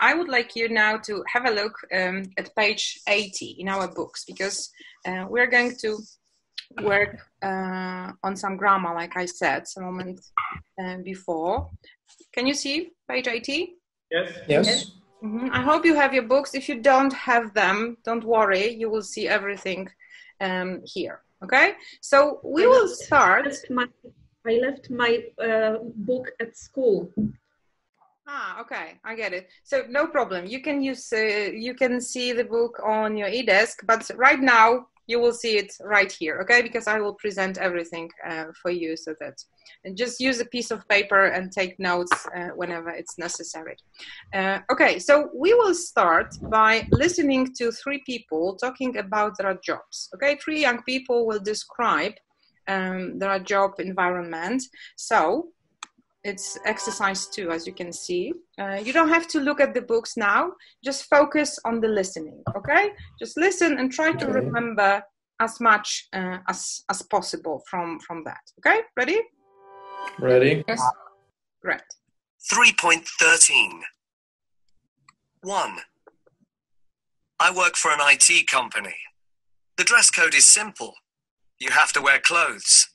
I would like you now to have a look at page 80 in our books, because we're going to work on some grammar, like I said a moment before. Can you see page 80? Yes. Yes. Mm-hmm. I hope you have your books. If you don't have them, don't worry. You will see everything here. Okay? So we will start. I left my book at school. Ah, okay, I get it. So no problem. You can use, you can see the book on your e-desk, but right now you will see it right here, okay? Because I will present everything for you, so that, and just use a piece of paper and take notes whenever it's necessary. Okay, so we will start by listening to three people talking about their jobs, okay? Three young people will describe their job environment. So it's exercise 2, as you can see. You don't have to look at the books now, just focus on the listening, okay? Just listen and try to remember as much as possible from that, okay? Ready? Ready. Yes. Great. 3.13. 1. I work for an IT company. The dress code is simple. You have to wear clothes.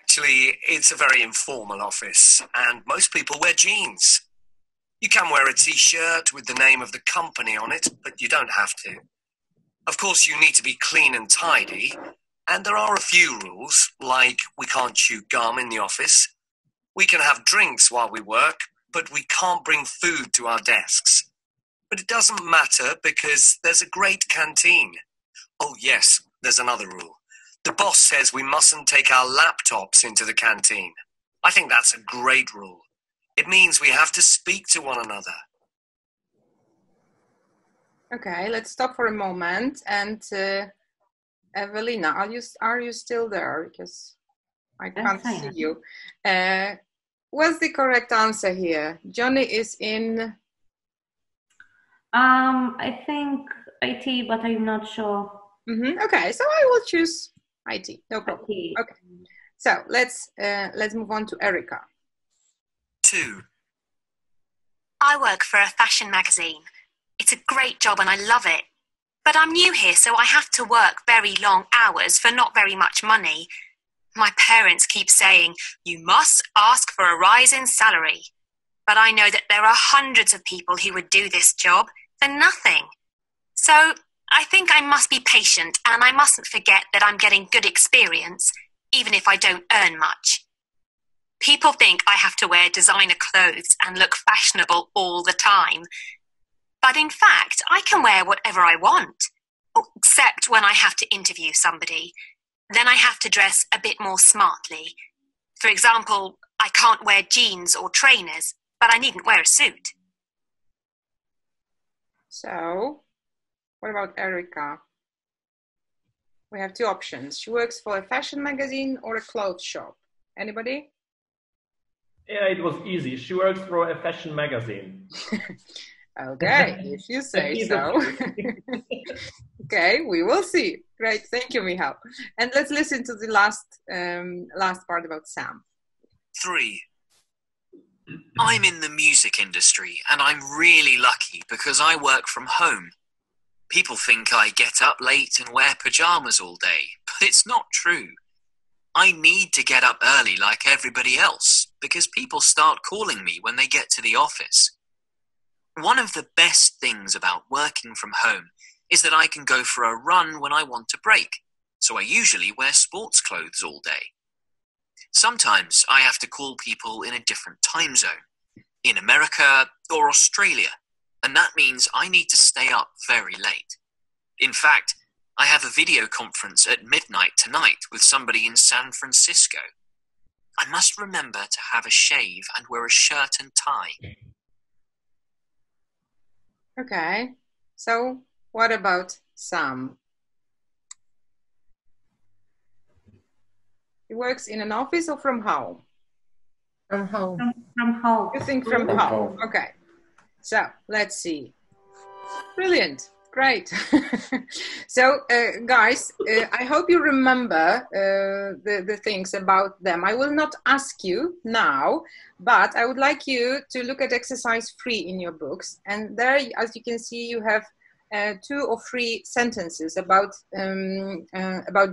Actually, it's a very informal office, and most people wear jeans. You can wear a t-shirt with the name of the company on it, but you don't have to. Of course, you need to be clean and tidy, and there are a few rules, like we can't chew gum in the office. We can have drinks while we work, but we can't bring food to our desks. But it doesn't matter because there's a great canteen. Oh yes, there's another rule. The boss says we mustn't take our laptops into the canteen. I think that's a great rule. It means we have to speak to one another. Okay, let's stop for a moment. And Evelina, are you still there? Because I can't see you. What's the correct answer here? Johnny is in... I think IT, but I'm not sure. Mm-hmm. Okay, so I will choose IT, no problem. Okay, so let's move on to Erica. 2. I work for a fashion magazine. It's a great job and I love it. But I'm new here, so I have to work very long hours for not very much money. My parents keep saying, you must ask for a rise in salary. But I know that there are hundreds of people who would do this job for nothing. So I think I must be patient, and I mustn't forget that I'm getting good experience, even if I don't earn much. People think I have to wear designer clothes and look fashionable all the time. But in fact, I can wear whatever I want, except when I have to interview somebody. Then I have to dress a bit more smartly. For example, I can't wear jeans or trainers, but I needn't wear a suit. So, what about Erica? We have two options. She works for a fashion magazine or a clothes shop. Anybody? Yeah, it was easy. She works for a fashion magazine. Okay, if you say so. Okay, we will see. Great, thank you, Michal. And let's listen to the last part about Sam. 3. I'm in the music industry, and I'm really lucky because I work from home. People think I get up late and wear pajamas all day, but it's not true. I need to get up early like everybody else because people start calling me when they get to the office. One of the best things about working from home is that I can go for a run when I want a break, so I usually wear sports clothes all day. Sometimes I have to call people in a different time zone, in America or Australia, and that means I need to stay up very late. In fact, I have a video conference at midnight tonight with somebody in San Francisco. I must remember to have a shave and wear a shirt and tie. Okay, so what about Sam? He works in an office or from home? From home. From home. You think from home? Okay, so let's see. Brilliant. Great. So, guys, I hope you remember the things about them. I will not ask you now, but I would like you to look at exercise 3 in your books. And there, as you can see, you have 2 or 3 sentences about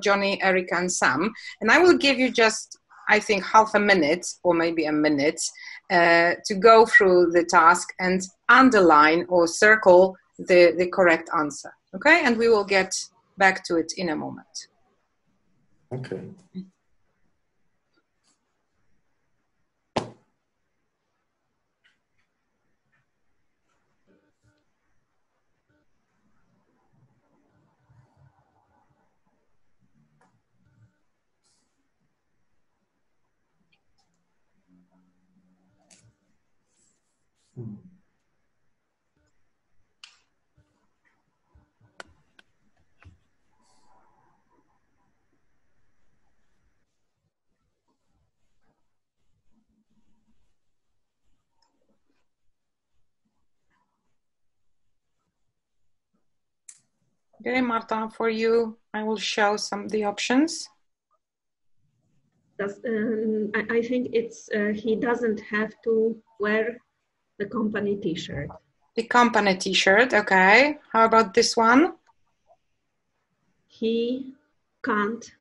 Johnny, Erica, and Sam. And I will give you just, I think, half a minute or maybe a minute to go through the task and underline or circle the correct answer. Okay, and we will get back to it in a moment. Okay. Okay, Marta, for you, I will show some the options. I think it's he doesn't have to wear the company t-shirt. The company t-shirt, okay. How about this one? He can't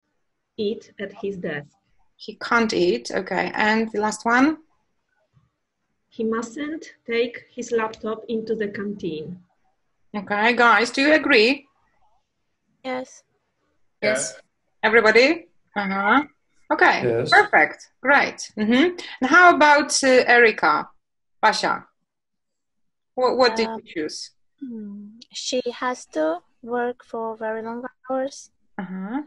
eat at his desk. He can't eat, okay. And the last one? He mustn't take his laptop into the canteen. Okay, guys, do you agree? Yes. Yes. Everybody? Uh-huh. Okay, Yes. Perfect, great. And how about Erica, Pasha? What did you choose? She has to work for very long hours. Uh-huh.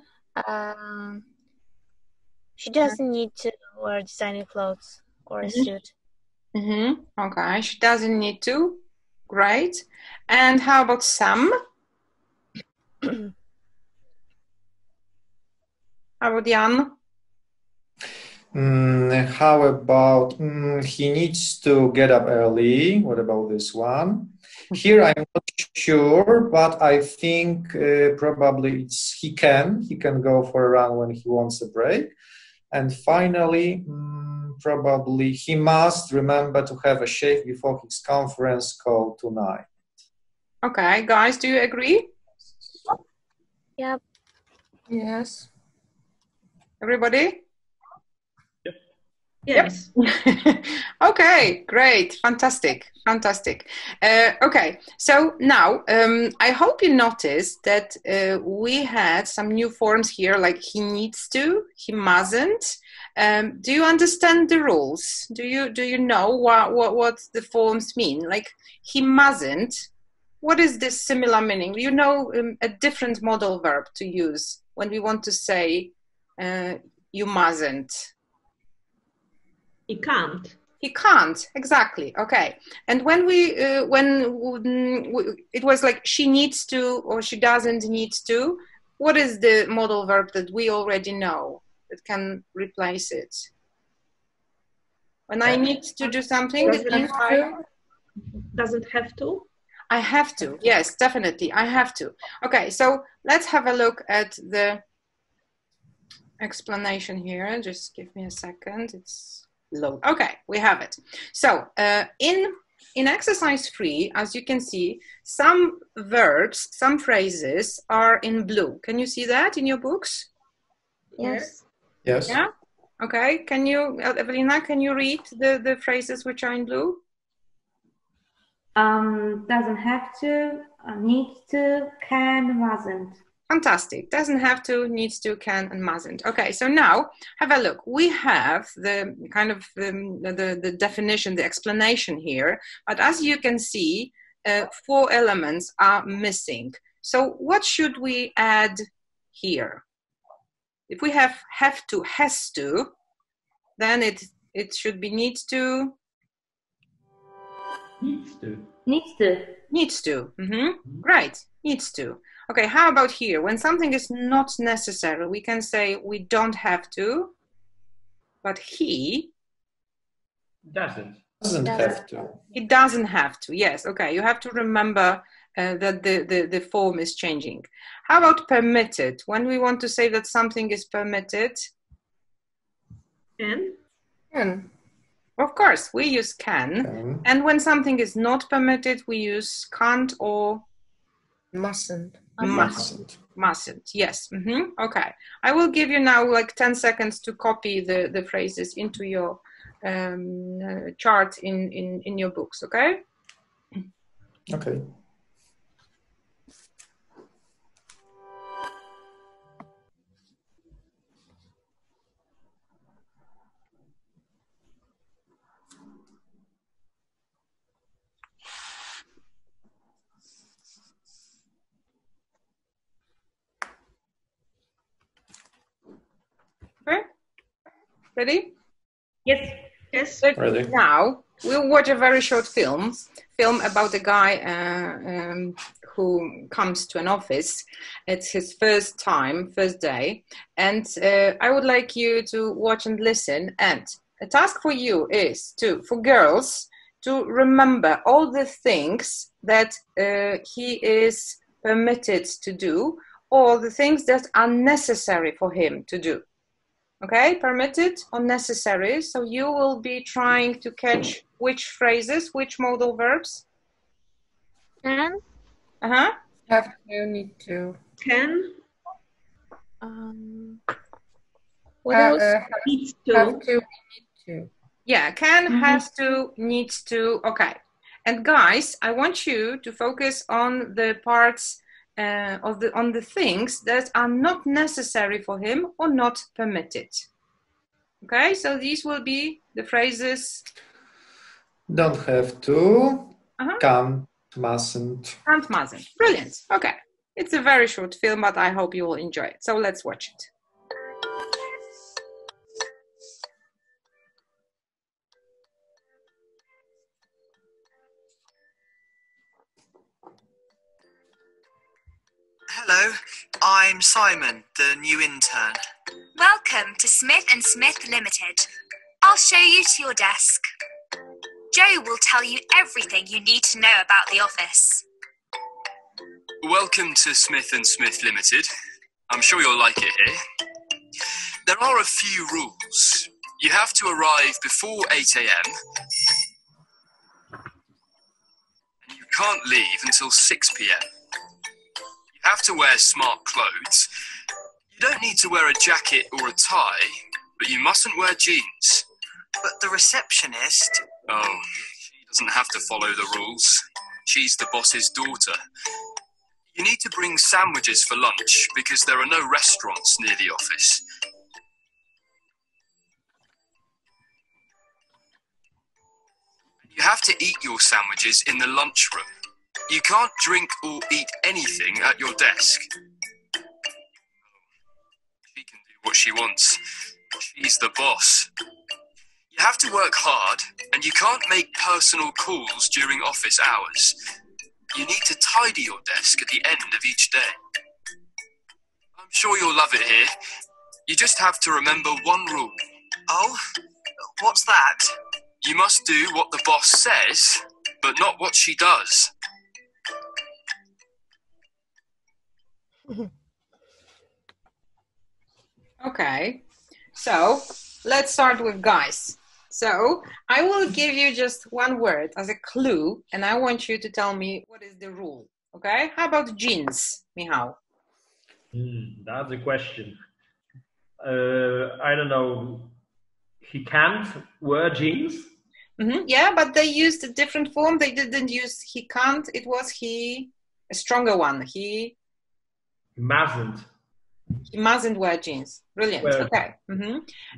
She doesn't need to wear designer clothes or a suit. Okay, she doesn't need to. Great. And how about Sam? How about Jan? How about he needs to get up early? What about this one? Here I'm not sure, but I think probably he can go for a run when he wants a break. And finally, probably he must remember to have a shave before his conference call tonight. Okay, guys, do you agree? Yep. Yes. Everybody? Yes. Yep. Okay, great, fantastic. Okay, so now I hope you noticed that we had some new forms here, like he needs to, he mustn't. Do you understand the rules? Do you know what the forms mean? Like he mustn't. What is this similar meaning? You know, a different modal verb to use when we want to say you mustn't. He can't. He can't, exactly. Okay. And when it was like she needs to or she doesn't need to, what is the modal verb that we already know that can replace it? When I need to do something, it means Doesn't have to. I have to. Yes, definitely. I have to. Okay, so let's have a look at the explanation here. Just give me a second. It's load. Okay, we have it. So in exercise 3, as you can see, some verbs, some phrases are in blue. Can you see that in your books? Yes. Yes. Yeah. Okay. Can you, Evelina? Can you read the phrases which are in blue? Doesn't have to, needs to, can, mustn't. Fantastic. Doesn't have to, needs to, can, and mustn't. Okay, so now have a look. We have the kind of the definition, the explanation here, but as you can see, 4 elements are missing. So what should we add here? If we have to, has to, then it should be needs to. Needs to. Needs to. Needs to. Right. Needs to. Okay, how about here? When something is not necessary, we can say we don't have to, but he Doesn't Doesn't have to. He doesn't have to. Yes. Okay. You have to remember that the form is changing. How about permitted? When we want to say that something is permitted? Can. Of course, we use can. And when something is not permitted, we use can't or Mustn't. Mustn't, yes. Okay. I will give you now like 10 seconds to copy the phrases into your chart in your books, okay? Okay. Okay. Ready? Yes. Yes. Ready. Now we'll watch a very short film about a guy who comes to an office. It's his first day, and I would like you to watch and listen. And a task for you is for girls to remember all the things that he is permitted to do, or the things that are necessary for him to do. Okay, permitted or necessary. So you will be trying to catch which phrases, which modal verbs? Can. Uh-huh. Have to, need to. Can. What else? Needs to. Have to, need to. Yeah, can, has to, needs to. Okay. And guys, I want you to focus on the parts on the things that are not necessary for him or not permitted. Okay, so these will be the phrases. Don't have to, can't, mustn't. Can't, mustn't. Brilliant. Okay, it's a very short film, but I hope you will enjoy it. So let's watch it. Hello, I'm Simon, the new intern. Welcome to Smith & Smith Limited. I'll show you to your desk. Joe will tell you everything you need to know about the office. Welcome to Smith & Smith Limited. I'm sure you'll like it here. There are a few rules. You have to arrive before 8 a.m. and you can't leave until 6 p.m. You have to wear smart clothes. You don't need to wear a jacket or a tie, but you mustn't wear jeans. But the receptionist... Oh, she doesn't have to follow the rules. She's the boss's daughter. You need to bring sandwiches for lunch because there are no restaurants near the office. You have to eat your sandwiches in the lunchroom. You can't drink or eat anything at your desk. She can do what she wants. She's the boss. You have to work hard, and you can't make personal calls during office hours. You need to tidy your desk at the end of each day. I'm sure you'll love it here. You just have to remember one rule. Oh? What's that? You must do what the boss says, but not what she does. Okay, so let's start with guys. So I will give you just one word as a clue, and I want you to tell me what is the rule. Okay, how about jeans, Michał? That's a question. I don't know. He can't wear jeans? Yeah, but they used a different form. They didn't use he can't. It was he, a stronger one. He Mustn't. He mustn't wear jeans. Brilliant. Well, okay.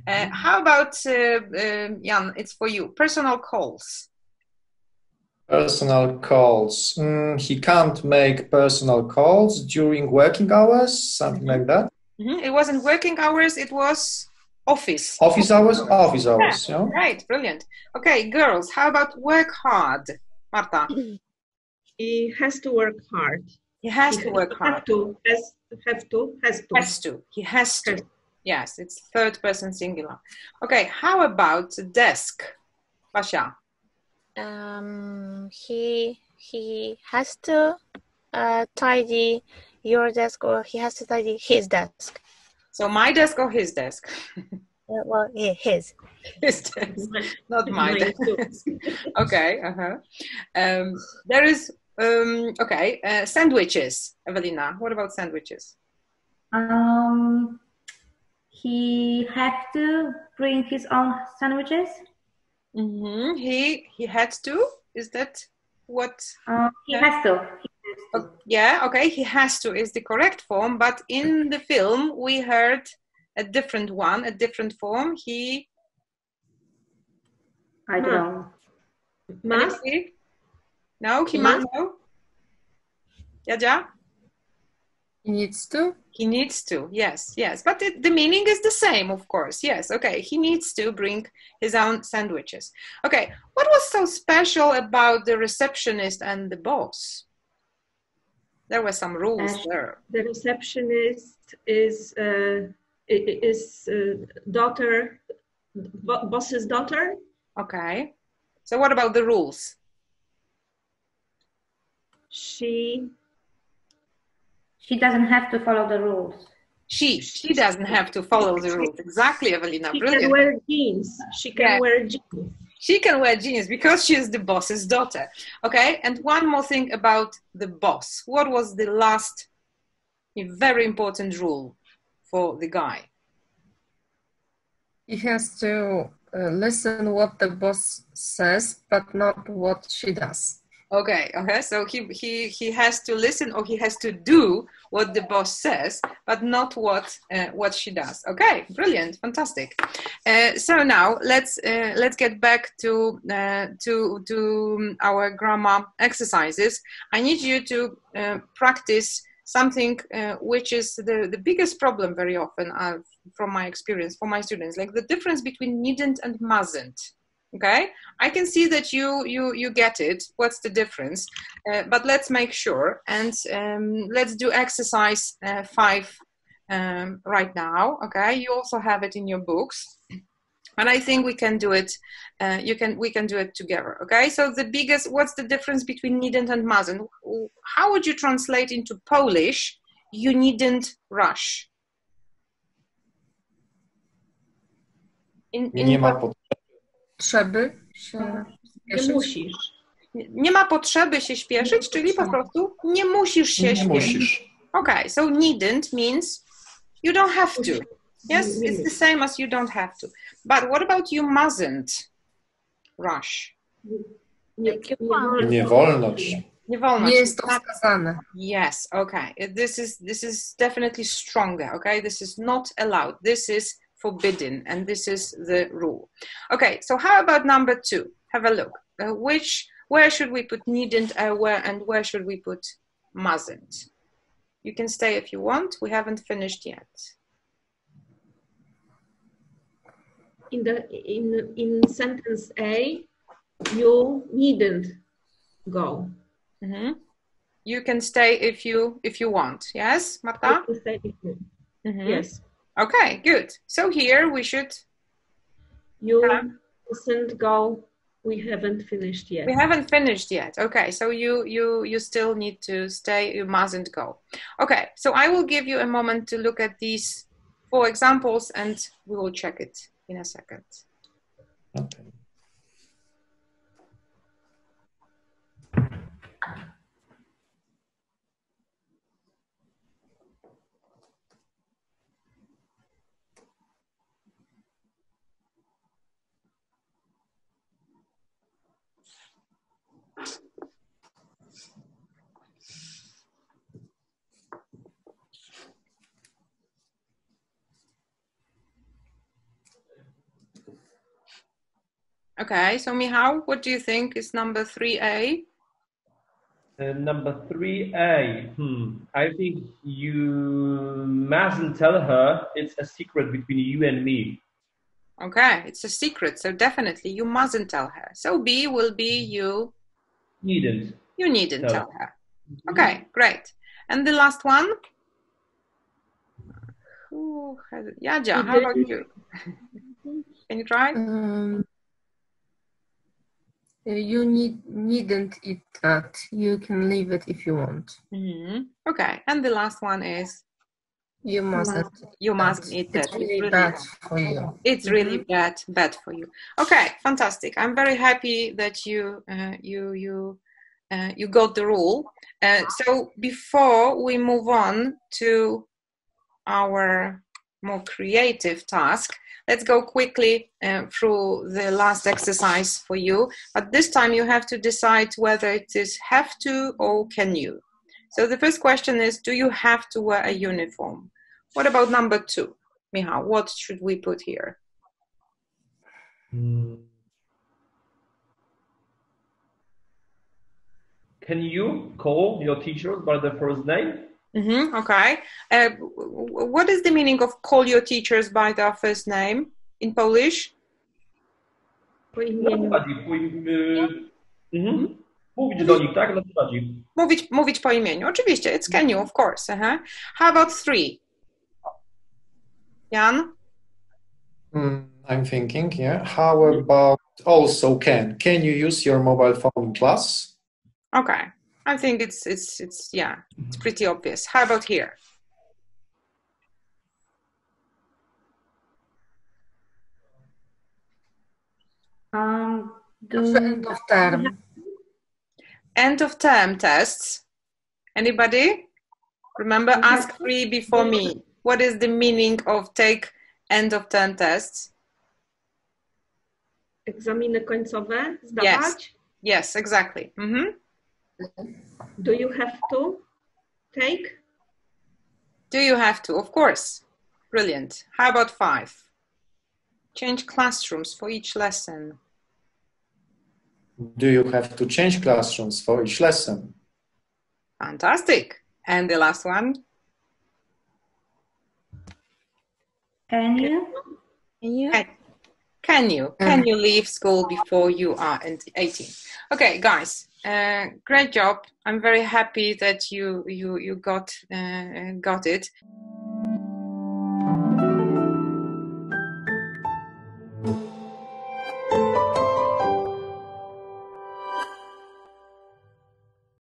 How about, Jan, it's for you. Personal calls. Personal calls. He can't make personal calls during working hours, something like that. It wasn't working hours, it was office. Office hours? Office hours, yeah. Right, brilliant. Okay, girls, how about work hard? Marta. He has to work hard. He has to work hard. Has to. He has to. Yes, it's third person singular. Okay, how about desk? Basia. He he has to tidy your desk, or he has to tidy his desk? So my desk or his desk? Well, yeah, his. His desk, not my Mine too. desk. Okay. There is sandwiches. Evelina, what about sandwiches? He have to bring his own sandwiches. He had to. Is that what? He has to. Yeah. Okay. He has to is the correct form, but in the film we heard a different one, a different form. He. I don't know. Must? No, he must. No. Jadzia? He needs to. He needs to. Yes. But the meaning is the same, of course. Yes. Okay. He needs to bring his own sandwiches. Okay. What was so special about the receptionist and the boss? There were some rules there. The receptionist is daughter, boss's daughter. Okay. So what about the rules? She doesn't have to follow the rules. She doesn't have to follow the rules. Exactly, Evelina. She Brilliant. can wear jeans. She can wear jeans. She can wear jeans because she is the boss's daughter. Okay. And one more thing about the boss. What was the last very important rule for the guy? He has to listen what the boss says, but not what she does. Okay. So he has to listen, or he has to do what the boss says, but not what she does. Okay, brilliant, fantastic. So now let's get back to our grammar exercises. I need you to practice something which is the biggest problem very often from my experience for my students, like the difference between needn't and mustn't. Okay, I can see that you get it. What's the difference? But let's make sure, and let's do exercise 5 right now. Okay, you also have it in your books, and I think we can do it. We can do it together. Okay, so what's the difference between needn't and mustn't? How would you translate into Polish? You needn't rush. Nie ma potrzeby. Nie musisz. Nie ma potrzeby się śpieszyć, czyli po prostu nie musisz się śpieszyć. Okay, so needn't means you don't have to. Yes, it's the same as you don't have to. But what about you mustn't rush? Nie wolno ci. Nie wolno. Nie jest to wskazane. Yes, okay. This is definitely stronger, okay? This is not allowed. This is forbidden, and this is the rule. Okay, so how about number 2? Have a look. Where should we put needn't, and where should we put mustn't? You can stay if you want. We haven't finished yet. In sentence A, you needn't go. Mm-hmm. You can stay if you want. Yes, Marta? You can stay if you. Mm-hmm. Yes. Okay, good. So here we should. You mustn't go. We haven't finished yet. We haven't finished yet. Okay, so you still need to stay. You mustn't go. Okay, so I will give you a moment to look at these 4 examples, and we will check it in a second. Okay. Okay, so Michał, what do you think is number 3A? Number 3A. I think you mustn't tell her it's a secret between you and me. Okay, it's a secret, so definitely you mustn't tell her. So B will be you. Needn't. You needn't tell her. Okay, great. And the last one? Who has it? Jadzia, how about you? Can you try? You needn't eat that. You can leave it if you want. Okay, and the last one is You mustn't. you mustn't eat that. It's really bad for you. It's really bad for you. Okay, fantastic. I'm very happy that you got the rule. So before we move on to our more creative task, let's go quickly through the last exercise for you. But this time you have to decide whether it is have to or can you. So the first question is, do you have to wear a uniform? What about number 2? Michał, what should we put here? Can you call your teachers by their first name? Okay. What is the meaning of call your teachers by their first name in Polish? Po imieniu. Mówić do nich, tak? Nazywać ich. Mówić po imieniu. Oczywiście, it's can you, of course. How about 3? Jan? I'm thinking, yeah. How about also can? Can you use your mobile phone in class? Okay. I think it's pretty obvious. How about here? End of term. End of term tests. Anybody? Remember, ask 3 before me. What is the meaning of take end of term tests? Egzaminy końcowe zdawać? Yes, exactly. Do you have to take? Do you have to? Of course. Brilliant. How about 5? Change classrooms for each lesson. Do you have to change classrooms for each lesson? Fantastic. And the last one? Can you? Can you leave school before you are 18? Okay, guys, great job. I'm very happy that you got it.